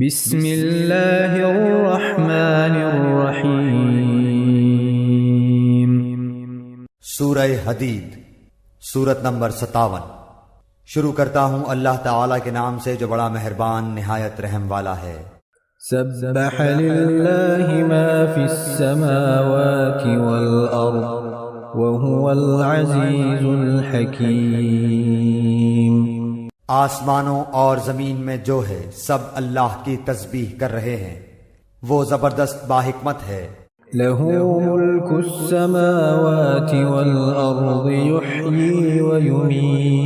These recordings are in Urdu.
بسم اللہ الرحمن الرحیم۔ سورہ حدید، سورت نمبر 57۔ شروع کرتا ہوں اللہ تعالیٰ کے نام سے جو بڑا مہربان نہایت رحم والا ہے۔ سبح للہ ما فی السماوات والارض وهو العزیز الحکیم۔ آسمانوں اور زمین میں جو ہے سب اللہ کی تسبیح کر رہے ہیں، وہ زبردست باحکمت ہے۔ لہ ملک السماوات والارض یحیی ویمیت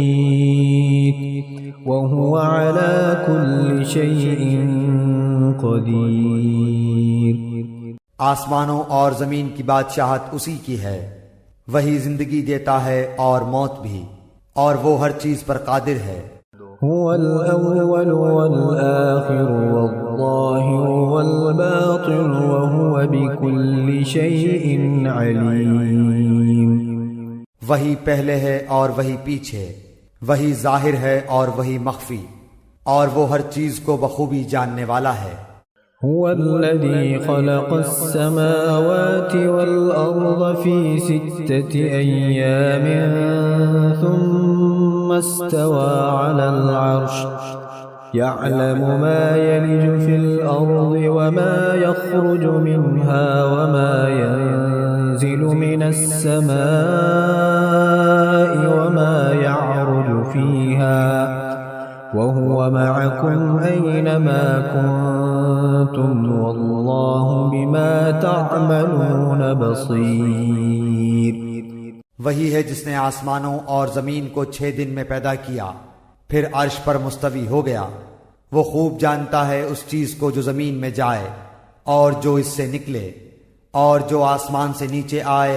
وهو على كل شیء قدیر۔ آسمانوں اور زمین کی بادشاہت اسی کی ہے، وہی زندگی دیتا ہے اور موت بھی، اور وہ ہر چیز پر قادر ہے۔ هو الأول والآخر والظاهر والباطن وهو بكل شيء عليم۔ وہی پہلے ہے اور وہی پیچھے، وہی ظاہر ہے اور وہی مخفی، اور وہ ہر چیز کو بخوبی جاننے والا ہے۔ هو الذي خلق السماوات والأرض في 6 أيام ثم استوى على العرش يعلم ما يلج في الأرض وما يخرج منها وما ينزل من السماء وما يعرج فيها وهو معكم أينما كنتم والله بما تعملون بصير۔ وہی ہے جس نے آسمانوں اور زمین کو 6 دن میں پیدا کیا، پھر عرش پر مستوی ہو گیا۔ وہ خوب جانتا ہے اس چیز کو جو زمین میں جائے اور جو اس سے نکلے، اور جو آسمان سے نیچے آئے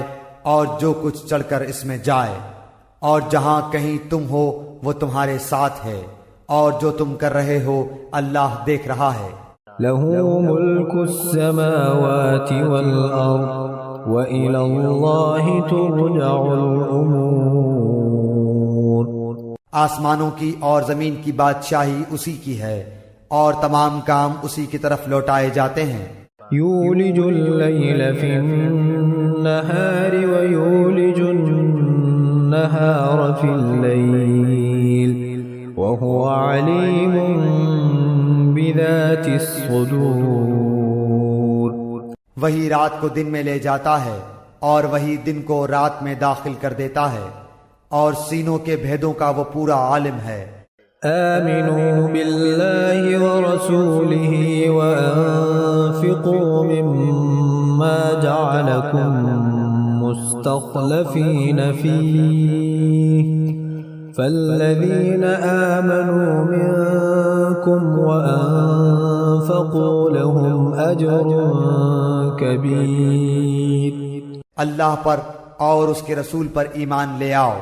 اور جو کچھ چڑھ کر اس میں جائے، اور جہاں کہیں تم ہو وہ تمہارے ساتھ ہے، اور جو تم کر رہے ہو اللہ دیکھ رہا ہے۔ لہ ملک السماوات والارض وإلی اللہ ترجع الامور۔ آسمانوں کی اور زمین کی بادشاہی اسی کی ہے، اور تمام کام اسی کی طرف لوٹائے جاتے ہیں۔ یولج اللیل فی النہار ویولج النہار فی اللیل وهو علیم بذات الصدور۔ وہی رات کو دن میں لے جاتا ہے اور وہی دن کو رات میں داخل کر دیتا ہے، اور سینوں کے بھیدوں کا وہ پورا عالم ہے۔ آمنوا باللہ ورسولہ وانفقوا مما جعلکم مستخلفین فیہ فالذین آمنوا منکم وانفقوا لهم اجر کبیر۔ اللہ پر اور اس کے رسول پر ایمان لے آؤ،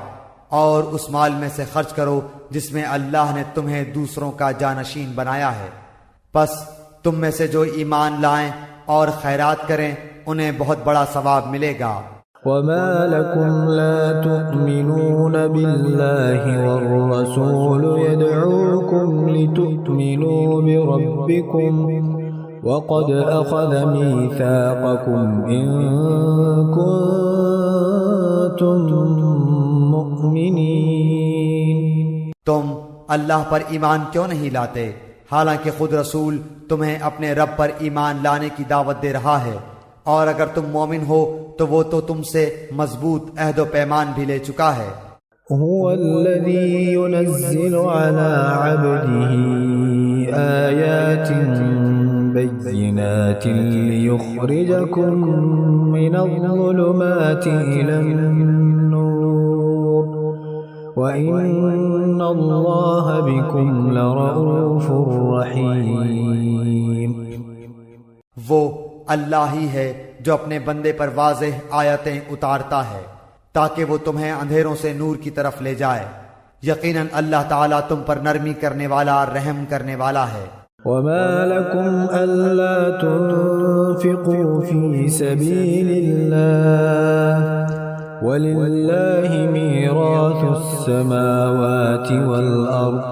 اور اس مال میں سے خرچ کرو جس میں اللہ نے تمہیں دوسروں کا جانشین بنایا ہے، پس تم میں سے جو ایمان لائیں اور خیرات کریں انہیں بہت بڑا ثواب ملے گا۔ وما لكم لا تؤمنون بالله والرسول يدعوكم لتؤمنوا بربكم وقد أخذ ميثاقكم إن كنتم مؤمنين۔ تم اللہ پر ایمان کیوں نہیں لاتے حالانکہ خود رسول تمہیں اپنے رب پر ایمان لانے کی دعوت دے رہا ہے، اور اگر تم مومن ہو تو وہ تو تم سے مضبوط عہد و پیمان بھی لے چکا ہے۔ هو الذي ينزل على عبده آيات بينات ليخرجكم من الظلمات إلى النور وإن الله بكم لرؤوف رحيم۔ وہ اللہ ہی ہے جو اپنے بندے پر واضح آیتیں اتارتا ہے تاکہ وہ تمہیں اندھیروں سے نور کی طرف لے جائے۔ یقیناً اللہ تعالیٰ تم پر نرمی کرنے والا، رحم کرنے والا ہے۔ وما لكم ألا تنفقوا في سبيل الله ولله ميراث السماوات والأرض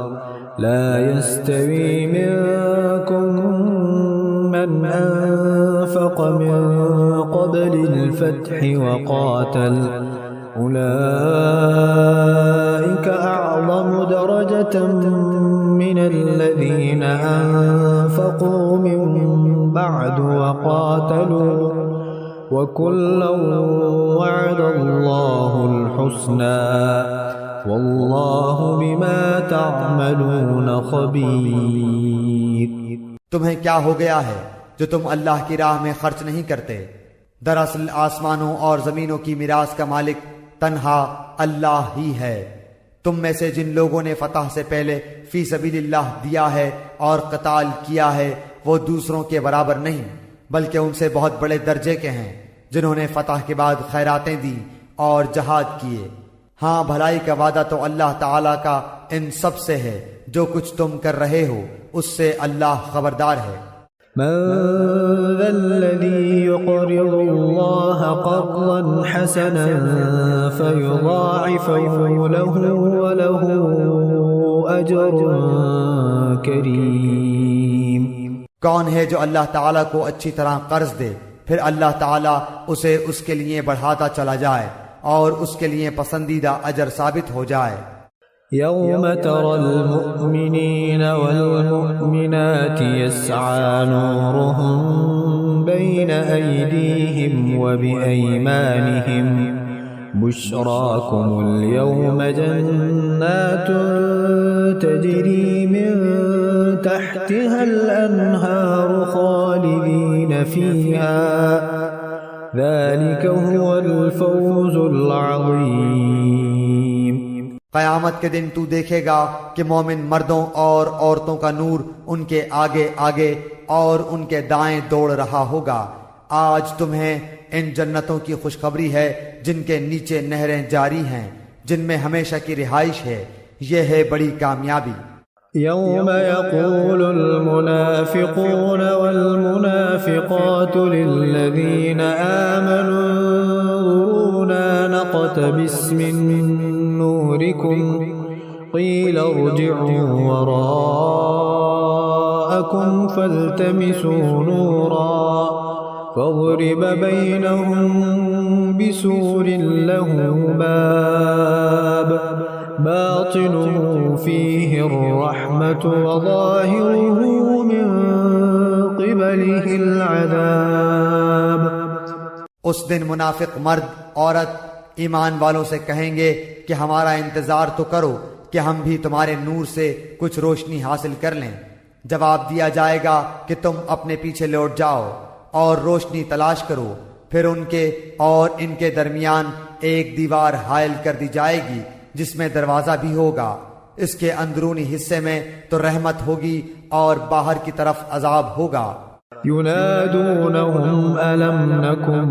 لا يستوي منكم من أنفق من قبل الفتح وقاتل أولئك أعظم درجة من الذين أنفقوا من بعد وقاتلوا وكلا وعد الله الحسنى والله بما تعملون خبير۔ تمہیں کیا ہو گیا ہے جو تم اللہ کی راہ میں خرچ نہیں کرتے؟ دراصل آسمانوں اور زمینوں کی میراث کا مالک تنہا اللہ ہی ہے۔ تم میں سے جن لوگوں نے فتح سے پہلے فی سبیل اللہ دیا ہے اور قتال کیا ہے وہ دوسروں کے برابر نہیں، بلکہ ان سے بہت بڑے درجے کے ہیں جنہوں نے فتح کے بعد خیراتیں دی اور جہاد کیے۔ ہاں، بھلائی کا وعدہ تو اللہ تعالیٰ کا ان سب سے ہے، جو کچھ تم کر رہے ہو اس سے اللہ خبردار ہے۔ من ذا الذي يقرض الله قرضا حسنا فيضاعفه له وله أجر كريم۔ کون ہے جو اللہ تعالیٰ کو اچھی طرح قرض دے پھر اللہ تعالیٰ اسے اس کے لیے بڑھاتا چلا جائے اور اس کے لیے پسندیدہ اجر ثابت ہو جائے۔ يوم ترى المؤمنين والمؤمنات يسعى نورهم بين أيديهم وبأيمانهم بشراكم اليوم جنات تجري من تحتها الأنهار خالدين فيها ذلك هو الفوز العظيم۔ قیامت کے دن تو دیکھے گا کہ مومن مردوں اور عورتوں کا نور ان کے آگے آگے اور ان کے دائیں دوڑ رہا ہوگا۔ آج تمہیں ان جنتوں کی خوشخبری ہے جن کے نیچے نہریں جاری ہیں، جن میں ہمیشہ کی رہائش ہے۔ یہ ہے بڑی کامیابی۔ يوم يقول المنافقون والمنافقات للذين آمنوا انظرونا نقتبس من نوركم قيل ارجعوا وراءكم فالتمسوا نورا فضرب بينهم بسور له باب باطنه فيه الرحمة وظاهره من قبله العذاب۔ اس دن منافق مرد عورت ایمان والوں سے کہیں گے کہ ہمارا انتظار تو کرو کہ ہم بھی تمہارے نور سے کچھ روشنی حاصل کر لیں۔ جواب دیا جائے گا کہ تم اپنے پیچھے لوٹ جاؤ اور روشنی تلاش کرو، پھر ان کے اور ان کے درمیان ایک دیوار حائل کر دی جائے گی جس میں دروازہ بھی ہوگا۔ اس کے اندرونی حصے میں تو رحمت ہوگی اور باہر کی طرف عذاب ہوگا۔ ينادونهم ألم نكن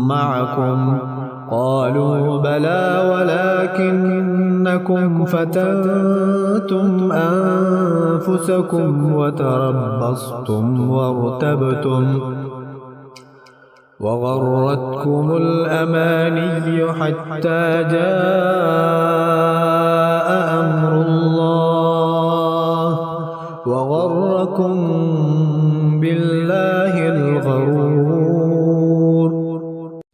معكم قالوا بلى ولكنكم فتنتم أنفسكم وتربصتم وارتبتم وغرتكم الأماني حتى جاء أمر الله وغركم بالله الغرور۔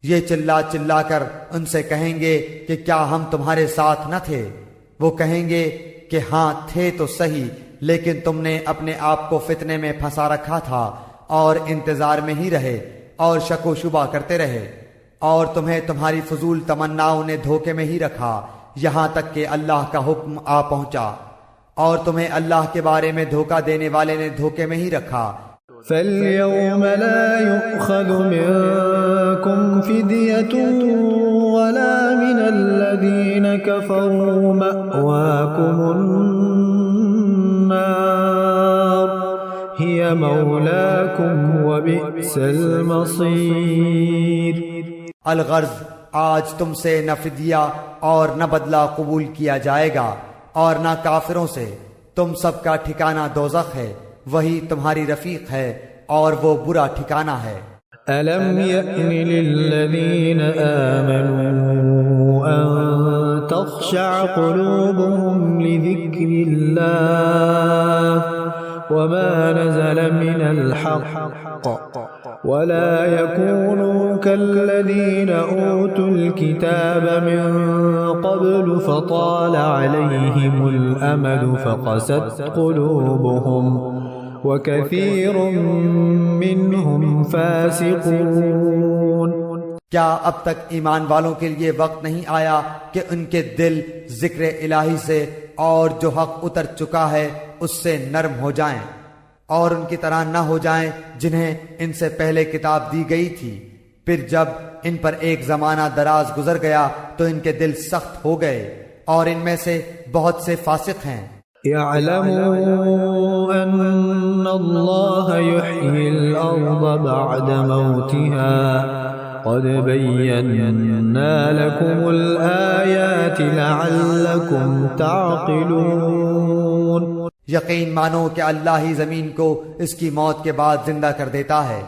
یہ چلا چلا کر ان سے کہیں گے کہ کیا ہم تمہارے ساتھ نہ تھے؟ وہ کہیں گے کہ ہاں تھے تو صحیح، لیکن تم نے اپنے آپ کو فتنے میں پھنسا رکھا تھا اور انتظار میں ہی رہے اور شک و شبہ کرتے رہے، اور تمہیں تمہاری فضول تمناؤں نے دھوکے میں ہی رکھا یہاں تک کہ اللہ کا حکم آ پہنچا، اور تمہیں اللہ کے بارے میں دھوکہ دینے والے نے دھوکے میں ہی رکھا۔ فَالْيَوْمَ لَا يُؤْخَذُ مِنكُمْ فِدْيَةٌ وَلَا مِنَ الَّذِينَ كَفَرُوا مَأْوَاكُمُ النَّارُ هِيَ مَوْلَاكُمْ وَبِئْسَ الْمَصِيرُ۔ الغرض آج تم سے نہ فدیہ اور نہ بدلہ قبول کیا جائے گا اور نہ کافروں سے، تم سب کا ٹھکانہ دوزخ ہے، وہی تمہاری رفیق ہے اور وہ برا ٹھکانہ ہے۔ أَلَمْ يَأْنِ لِلَّذِينَ آمَنُوا أَن تَخْشَعَ قُلُوبُهُمْ لِذِكْرِ اللَّهِ وما نزل من الحق ولا يكونوا كالذين أوتوا الكتاب من قبل فطال عليهم الأمد فقست قلوبهم وكثير منهم فاسقون. کیا اب تک ایمان والوں کے لیے وقت نہیں آیا کہ ان کے دل ذکر الہی سے اور جو حق اتر چکا ہے اس سے نرم ہو جائیں اور ان کی طرح نہ ہو جائیں جنہیں ان سے پہلے کتاب دی گئی تھی، پھر جب ان پر ایک زمانہ دراز گزر گیا تو ان کے دل سخت ہو گئے اور ان میں سے بہت سے فاسق ہیں. اعلموا ان اللہ یحیی الارض بعد موتها قد بینا لکم الآیات لعلکم تعقلون. یقین مانو کہ اللہ ہی زمین کو اس کی موت کے بعد زندہ کر دیتا ہے.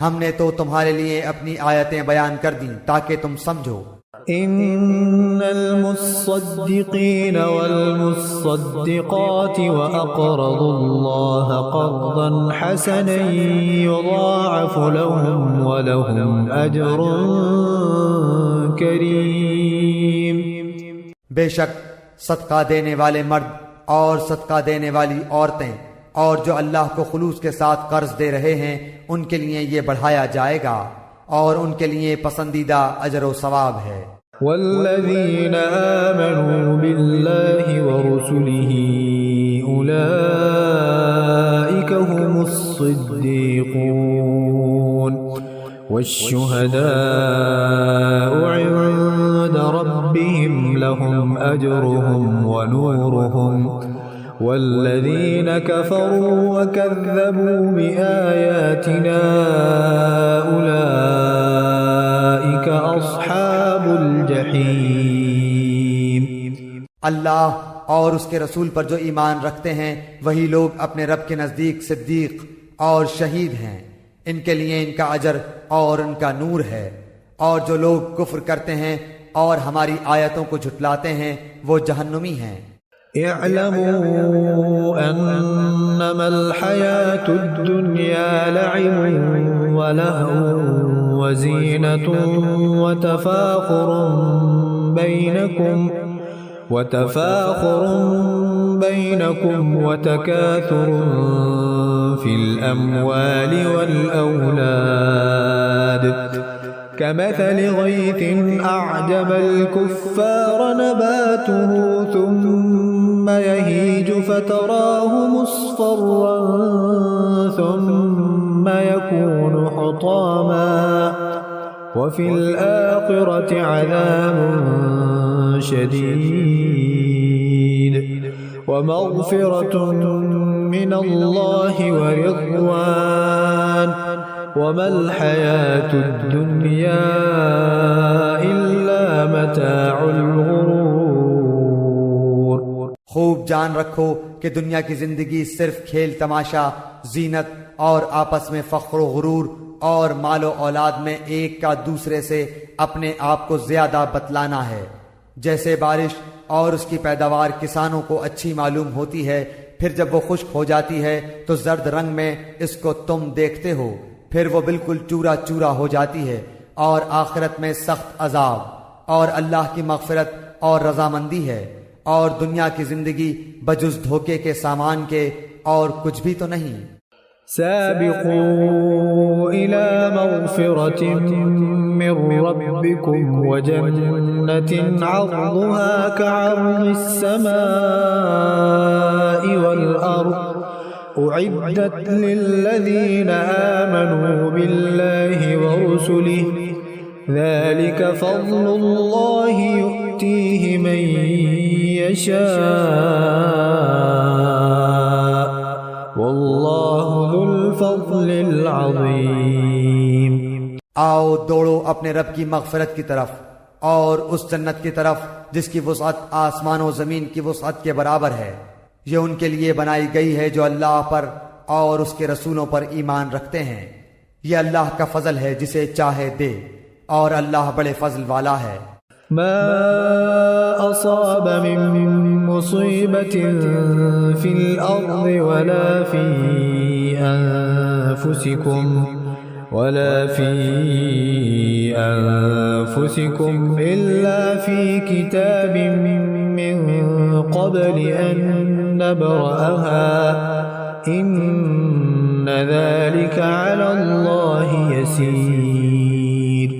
ہم نے تو تمہارے لیے اپنی آیتیں بیان کر دیں تاکہ تم سمجھو. ان المصدقین والمصدقات واقرضوا اللہ قرضا حسنا یضاعف لهم ولهم اجر کریم. بے شک صدقہ دینے والے مرد اور صدقہ دینے والی عورتیں اور جو اللہ کو خلوص کے ساتھ قرض دے رہے ہیں ان کے لیے یہ بڑھایا جائے گا اور ان کے لیے پسندیدہ اجر و ثواب ہے. والذین آمنوا باللہ ورسلہ اولئک هم الصدیقون والشهداء عند ربهم لهم أجرهم ونورهم والذين كفروا وكذبوا بآياتنا أولئك أصحاب الجحيم. اللہ اور اس کے رسول پر جو ایمان رکھتے ہیں وہی لوگ اپنے رب کے نزدیک صدیق اور شہید ہیں. ان کے لیے ان کا اجر اور ان کا نور ہے، اور جو لوگ کفر کرتے ہیں اور ہماری آیتوں کو جھٹلاتے ہیں وہ جہنمی ہیں. اعلموا انما الحياة الدنيا لعب ولهو وزينة وتفاخر بينكم وتكاثر في الأموال والأولاد كمثل غيث أعجب الكفار نباته ثم يهيج فتراه مصفرا ثم يكون حطاما وفي الآخرة عذاب شديد ومغفرة من الله ورضوان وما الحياة الدنيا إلا متاع الغرور. خوب جان رکھو کہ دنیا کی زندگی صرف کھیل تماشا، زینت اور آپس میں فخر و غرور اور مال و اولاد میں ایک کا دوسرے سے اپنے آپ کو زیادہ بتلانا ہے. جیسے بارش اور اس کی پیداوار کسانوں کو اچھی معلوم ہوتی ہے، پھر جب وہ خشک ہو جاتی ہے تو زرد رنگ میں اس کو تم دیکھتے ہو، پھر وہ بالکل چورا چورا ہو جاتی ہے، اور آخرت میں سخت عذاب اور اللہ کی مغفرت اور رضامندی ہے، اور دنیا کی زندگی بجز دھوکے کے سامان کے اور کچھ بھی تو نہیں. سابقوا إلى مغفرة من ربكم وجنة عرضها كعرض السماء والأرض أعدت للذين آمنوا بالله ورسله ذلك فضل الله يؤتيه من يشاء واللہ ذو الفضل العظیم. آؤ دوڑو اپنے رب کی مغفرت کی طرف اور اس جنت کی طرف جس کی وسعت آسمان و زمین کی وسعت کے برابر ہے. یہ ان کے لیے بنائی گئی ہے جو اللہ پر اور اس کے رسولوں پر ایمان رکھتے ہیں. یہ اللہ کا فضل ہے جسے چاہے دے، اور اللہ بڑے فضل والا ہے. ما أصاب من مصيبة في الأرض ولا في أنفسكم إلا في كتاب من قبل أن نبرأها إن ذلك على الله يسير۔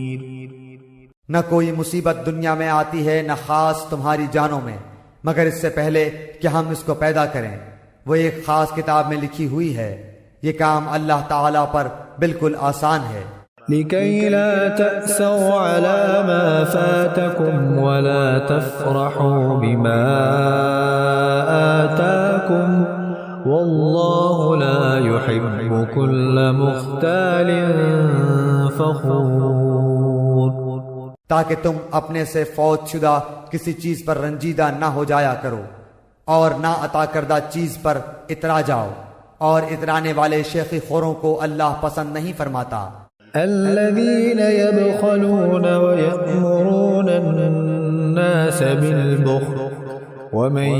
نہ کوئی مصیبت دنیا میں آتی ہے نہ خاص تمہاری جانوں میں مگر اس سے پہلے کہ ہم اس کو پیدا کریں، وہ ایک خاص کتاب میں لکھی ہوئی ہے۔ یہ کام اللہ تعالیٰ پر بالکل آسان ہے۔ لكي لا تأسوا على ما فاتكم ولا تفرحوا بما آتاكم والله لا يحب كل مختال فخور۔ تاکہ تم اپنے سے فوت شدہ کسی چیز پر رنجیدہ نہ ہو جایا کرو اور نہ عطا کردہ چیز پر اترا جاؤ، اور اترانے والے شیخی خوروں کو اللہ پسند نہیں فرماتا۔ الذين يبخلون ويأمرون الناس بالبخل ومن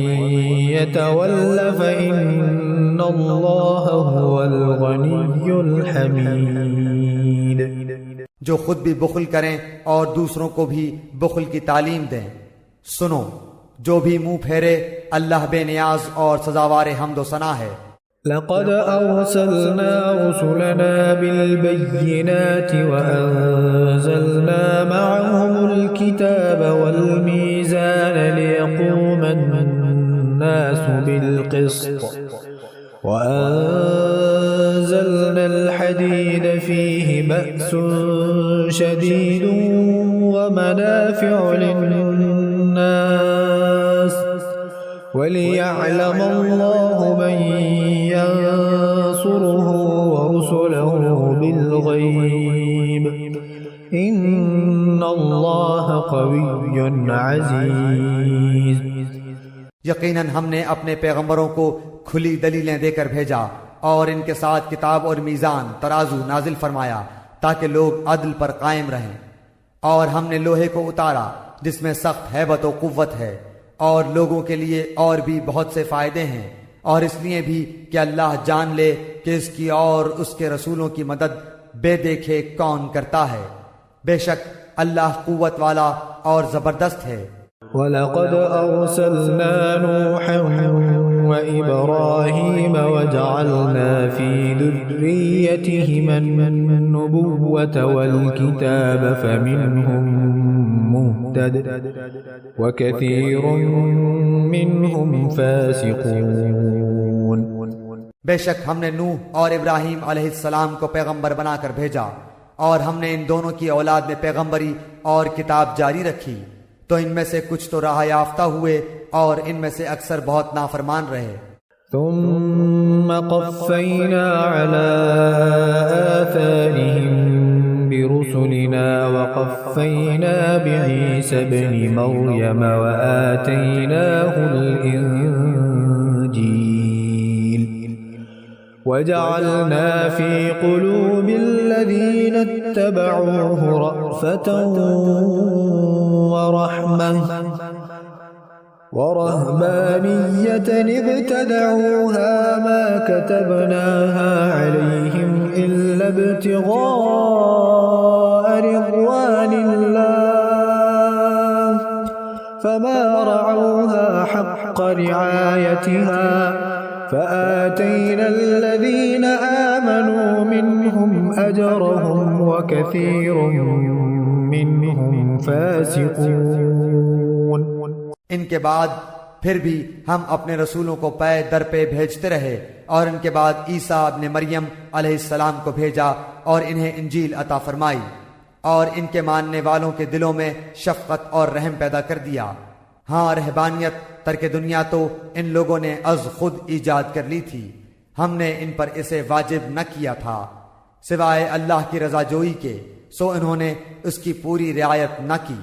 يتول فإن الله هو الغني الحميد۔ جو خود بھی بخل کریں اور دوسروں کو بھی بخل کی تعلیم دیں۔ سنو، جو بھی منہ پھیرے اللہ بے نیاز اور سزاوار حمد و ثنا ہے۔ لقد أرسلنا رسلنا بالبينات وأنزلنا معهم الكتاب والميزان ليقوم الناس بالقسط وأنزلنا الحديد فيه بأس شديد ومنافع للناس وليعلم الله من ينصره ورسله بالغيب إن الله قوي عزيز۔ یقیناً ہم نے اپنے پیغمبروں کو کھلی دلیلیں دے کر بھیجا اور ان کے ساتھ کتاب اور میزان ترازو نازل فرمایا تاکہ لوگ عدل پر قائم رہیں، اور ہم نے لوہے کو اتارا جس میں سخت ہیبت و قوت ہے، اور لوگوں کے لیے اور بھی بہت سے فائدے ہیں، اور اس لیے بھی کہ اللہ جان لے کہ اس کی اور اس کے رسولوں کی مدد بے دیکھے کون کرتا ہے۔ بے شک اللہ قوت والا اور زبردست ہے۔ وَلَقَدْ أَرْسَلْنَا نُوحًا وَإِبْرَاهِيمَ وَجَعَلْنَا فِي ذُرِّيَّتِهِمَا النُّبُوَّةَ وَالْكِتَابَ فَمِنْهُم مُّهْتَدٍ وَكَثِيرٌ مِّنْهُمْ فَاسِقُونَ۔ بے شک ہم نے نوح اور ابراہیم علیہ السلام کو پیغمبر بنا کر بھیجا، اور ہم نے ان دونوں کی اولاد میں پیغمبری اور کتاب جاری رکھی، تو ان میں سے کچھ تو راہ یافتہ ہوئے اور ان میں سے اکثر بہت نافرمان رہے۔ ثم قفينا على آثارهم برسلنا وقفينا بعيسى ابن مريم وآتيناه الإنجيل وجعلنا في قلوب الذين اتبعوه رأفة ورهبانية ابتدعوها ما كتبناها عليهم إلا ابتغاء رضوان الله فما رعوها حق رعايتها فآتينا الذين آمنوا منهم أجرهم وكثير منهم فاسقون۔ ان کے بعد پھر بھی ہم اپنے رسولوں کو پے در پہ بھیجتے رہے، اور ان کے بعد عیسیٰ ابن مریم علیہ السلام کو بھیجا اور انہیں انجیل عطا فرمائی، اور ان کے ماننے والوں کے دلوں میں شفقت اور رحم پیدا کر دیا۔ ہاں، رہبانیت ترک دنیا تو ان لوگوں نے از خود ایجاد کر لی تھی، ہم نے ان پر اسے واجب نہ کیا تھا سوائے اللہ کی رضا جوئی کے، سو انہوں نے اس کی پوری رعایت نہ کی۔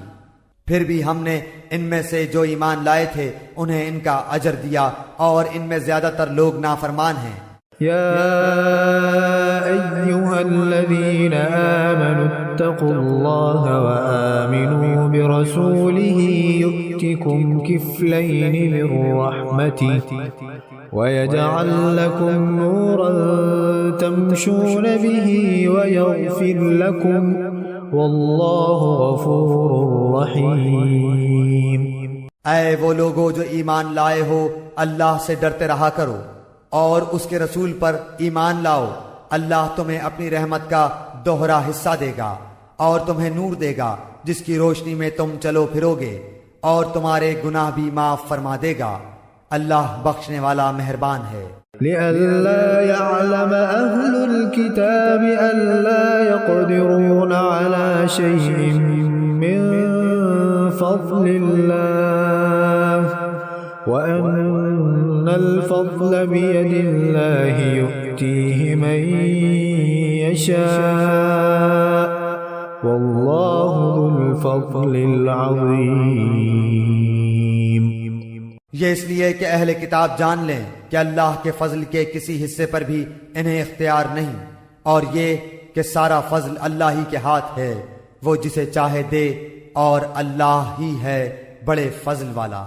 پھر بھی ہم نے ان میں سے جو ایمان لائے تھے انہیں ان کا اجر دیا، اور ان میں زیادہ تر لوگ نافرمان ہیں۔ يا أيها الذين آمنوا اتقوا الله وآمنوا برسوله يؤتكم كفلين من رحمته ويجعل لكم نورا تمشون به ويغفر لكم والله غفور رحيم۔ اے وہ لوگو جو ایمان لائے ہو، اللہ سے ڈرتے رہا کرو اور اس کے رسول پر ایمان لاؤ۔ اللہ تمہیں اپنی رحمت کا دوہرا حصہ دے گا اور تمہیں نور دے گا جس کی روشنی میں تم چلو پھرو گے، اور تمہارے گناہ بھی معاف فرما دے گا۔ اللہ بخشنے والا مہربان ہے۔ لئلا يعلم أهل الكتاب ألا يقدرون على شيء من فضل الله وأن الفضل بيد الله يؤتيه من يشاء والله ذو الفضل العظيم۔ یہ اس لیے کہ اہل کتاب جان لیں کہ اللہ کے فضل کے کسی حصے پر بھی انہیں اختیار نہیں، اور یہ کہ سارا فضل اللہ ہی کے ہاتھ ہے، وہ جسے چاہے دے، اور اللہ ہی ہے بڑے فضل والا۔